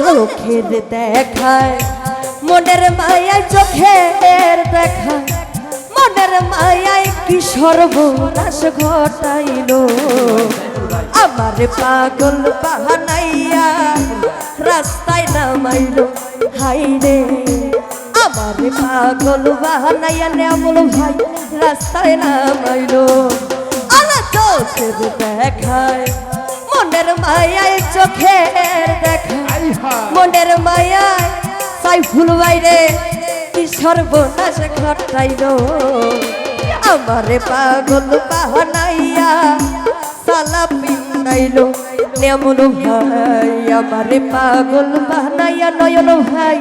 চোখের দেখায় মনের মায়ায় চোখের দেখায় মনের মায়ায় কি সর্বনাশ ঘটাইলো আমার পাগল বাহানাইয়া রাস্তায় নামাইলো হাই রে আমার পাগল বাহানাইয়া নেমল ভাই রাস্তায় নামাইলো চোখের দেখায় মনের মায়ায় চোখের দেখায় মনের মায়ায় সাইফুল বাইরে কি সর্বনাশ ঘটাইলো আমারে পাগল বাহানাইয়া সালা পিন্দাইলো নেমল ভাই আমারে পাগল বাহানাইয়া নয়ন ভাই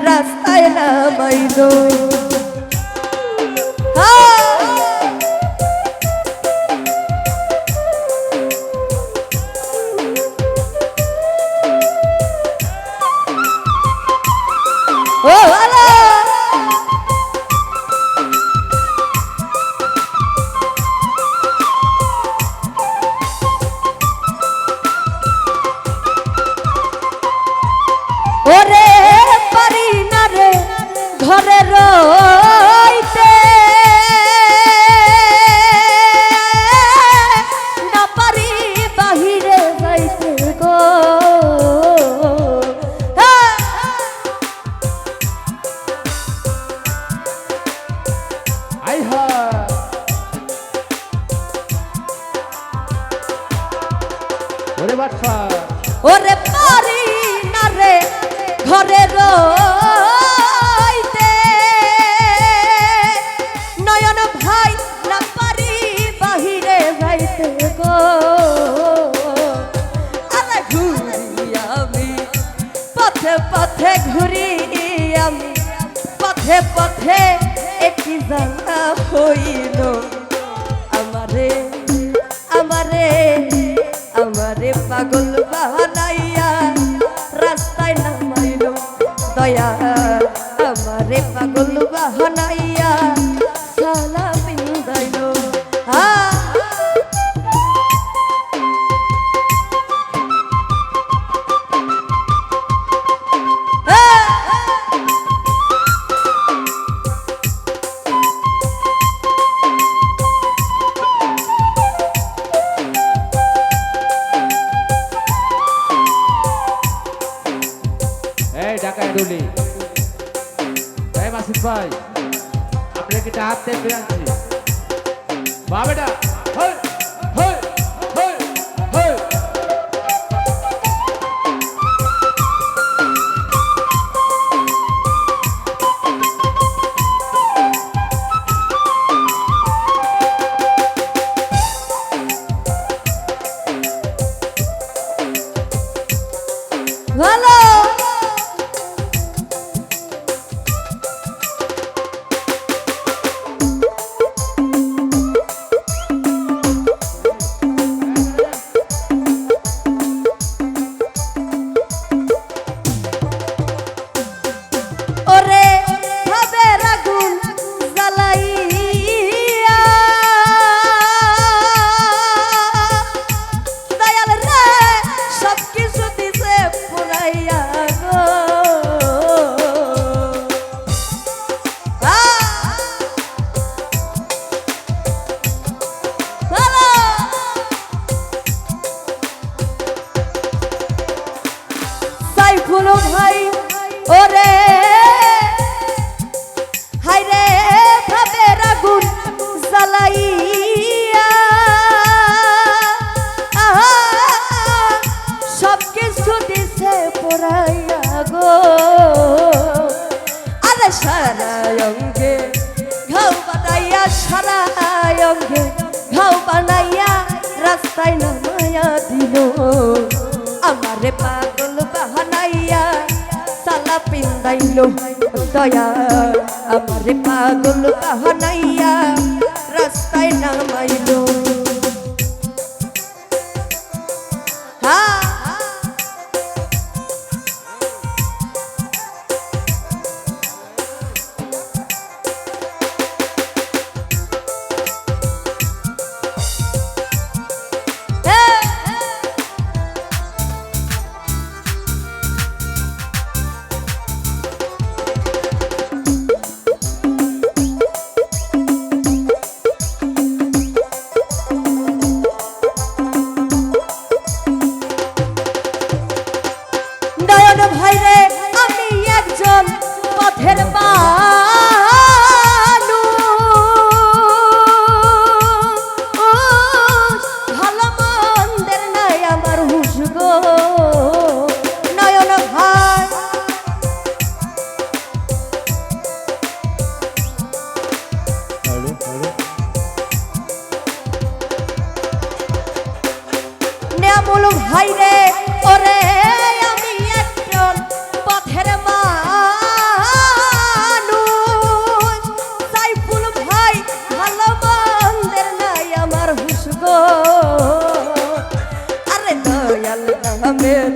রাস্তায় নামাইলো ওরে পারি না রে ঘরে রইতে না পারি বাহিরে যাইতে গো ওরে বাচ্চা ওরে পারি না রে ঘরে রইতে নয়ন ভাই না পারি বাহিরে যাইতে গো আরে ঘুরি আমি পথে পথে ঘুরি আমি পথে পথে একই জানা হইল আমারে আমারে আমারে পাগল বাহানাইয়া রাস্তায় নামাইলো দয়া আমারে পাগল বাহানাইয়া সালা পিন্দাইলো ঢাকায় ডলি ভাই মাসিদ ভাই আপনাকে হাত দিয়ে আনছি বাবাটা হয় হয় হয় হয় ভালো ওরে ভাবের আগুন জ্বালাইয়া দয়াল রে সব কিছু দিছে পুরাইয়া গো সাইফুল ভাই ওরে হাইরে ভাবের আগুন জ্বালাইয়া সব কিছু দিছে পোড়াইয়া গো আরে সারা অঙ্গে ঘাও বানাইয়া সারা অঙ্গে ঘাও বানাইয়া রাস্তায় নামাইয়া দিল আমারে পাগল বাহানাইয়া সালা পিন্দাইলো দয়া আমারে পাগল বাহানাইয়া রাস্তায় নামাইলো পথের মানুষ ভালো মন্দের নাই আমার হুশ গো নয়ন ভাই নেমুল ভাই রে ওরে আমি একজন পথের মানুষ সাইফুল ভাই ভালো মন্দের নাই আমার হুশ গো আরে দয়াল নামের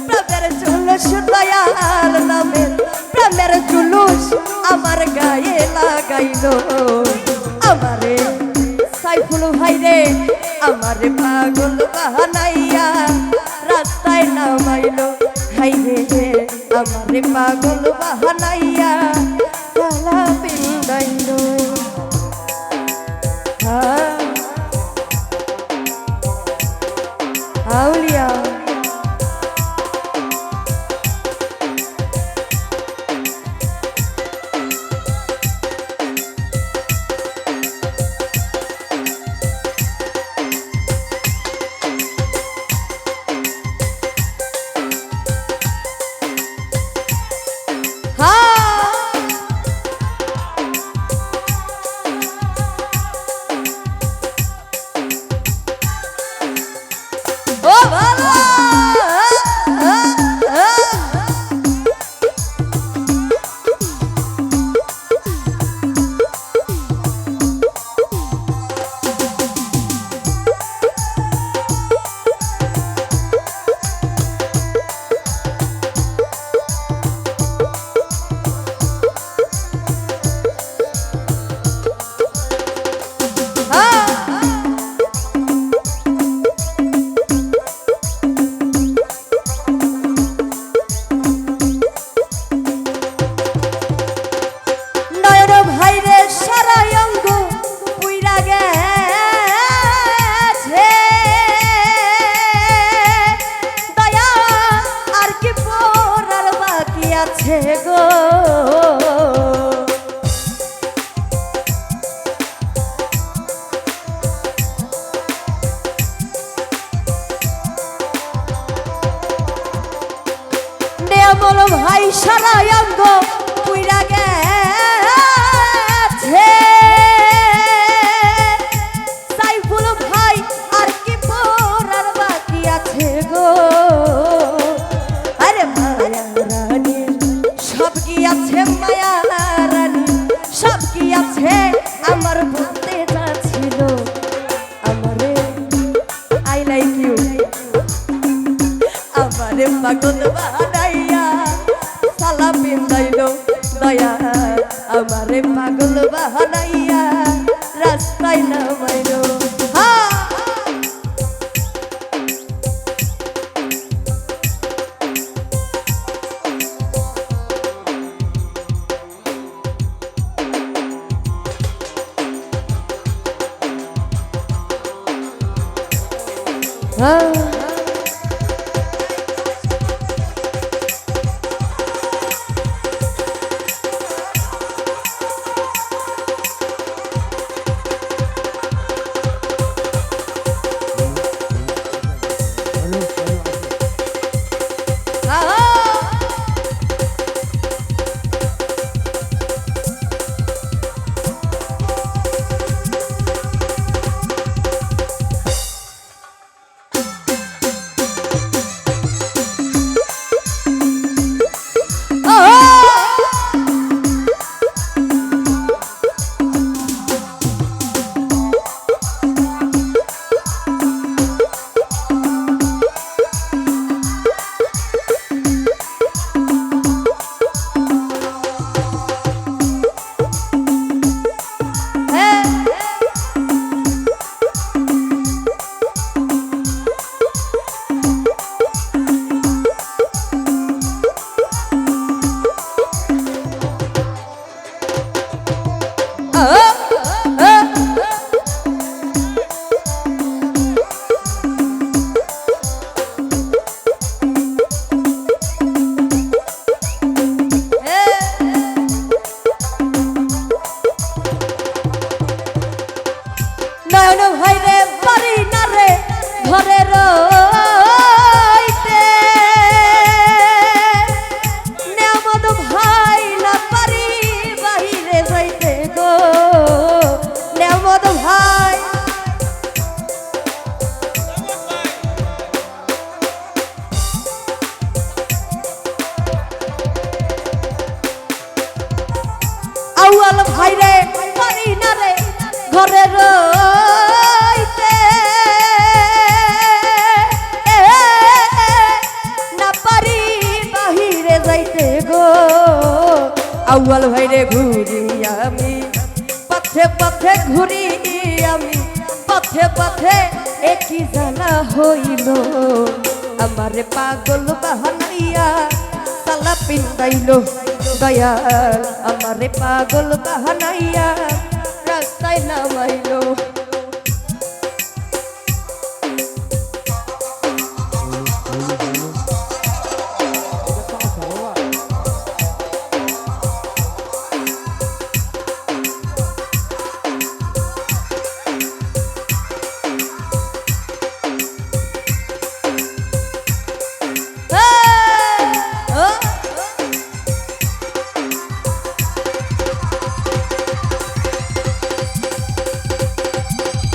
প্রেমের জুলুস দয়াল নামের প্রেমের জুলুস আমার গায়ে লাগাইলো আমারে সাইফুল ভাই রে আমারে পাগল বানাইয়া রাস্তায় নামাইলো হাই রে আমারে পাগল বানাইয়া কালা পিন্দাইলো আউলিয়া ও ভালো আছে গো নেমল ভাই সারা অঙ্গ পুইরা গেছে সাইফুল ভাই আর কি পড়ার বাকি আছে গো আরে মায়া রানী সব কি আছে মায়া রানী সব কি আছে আমার বলতে যাচ্ছিল আমারে আই লাইক ইউ আমারে পাগল বানাইয়া সালা পিন্দাইলো দয়া আমারে পাগল বানাইয়া রাস্তায় নামাইলো ভাই রে পারি না রে ঘরে রইতে না পারি বাহিরে যাইতে গো আউয়াল ভাই রে ঘুরি আমি পথে পথে ঘুরি আমি পথে পথে একই জানা হইল আমারে পাগল বাহানাইয়া সালা পিন্দাইলো দয়াল আমারে পাগল বাহানাইয়া রাস্তায় নামাইলো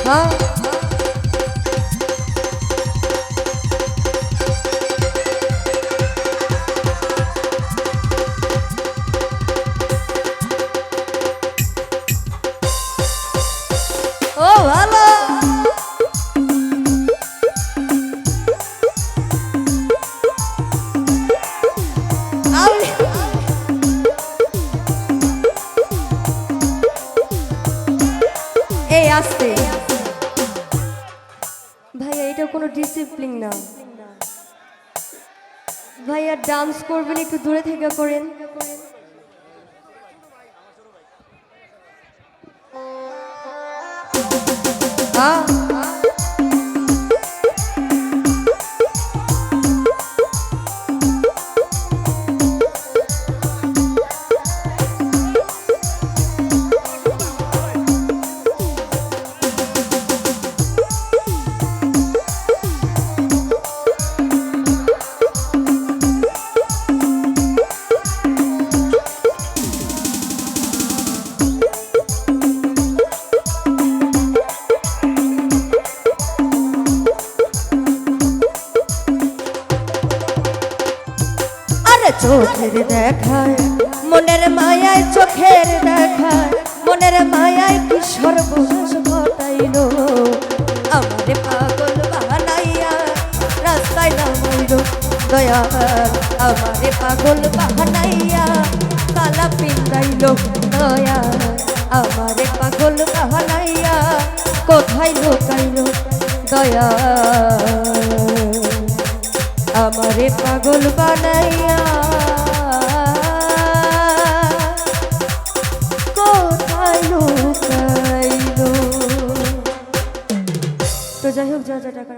হ্যাঁ ও ভালো এই আসতে ভাইয়া এটা কোনো ডিসিপ্লিন না ভাইয়া ডান্স করবেন একটু দূরে থেকে করেন চোখের দেখায় মনের মায়ায় চোখের দেখায় মনের মায়ায় কি সর্বনাশ ঘটাইলো আমারে পাগল বাহানাইয়া রাস্তায় নামাইলো দয়াল আমারে পাগল বাহানাইয়া তালা পিন্দাইলো দয়াল আমারে পাগল বাহানাইয়া কোথায় লুকাইলো দয়াল আমারে পাগল বানাইয়া কোথায় লুকাইলো তো যাই হোক যা যা টাকা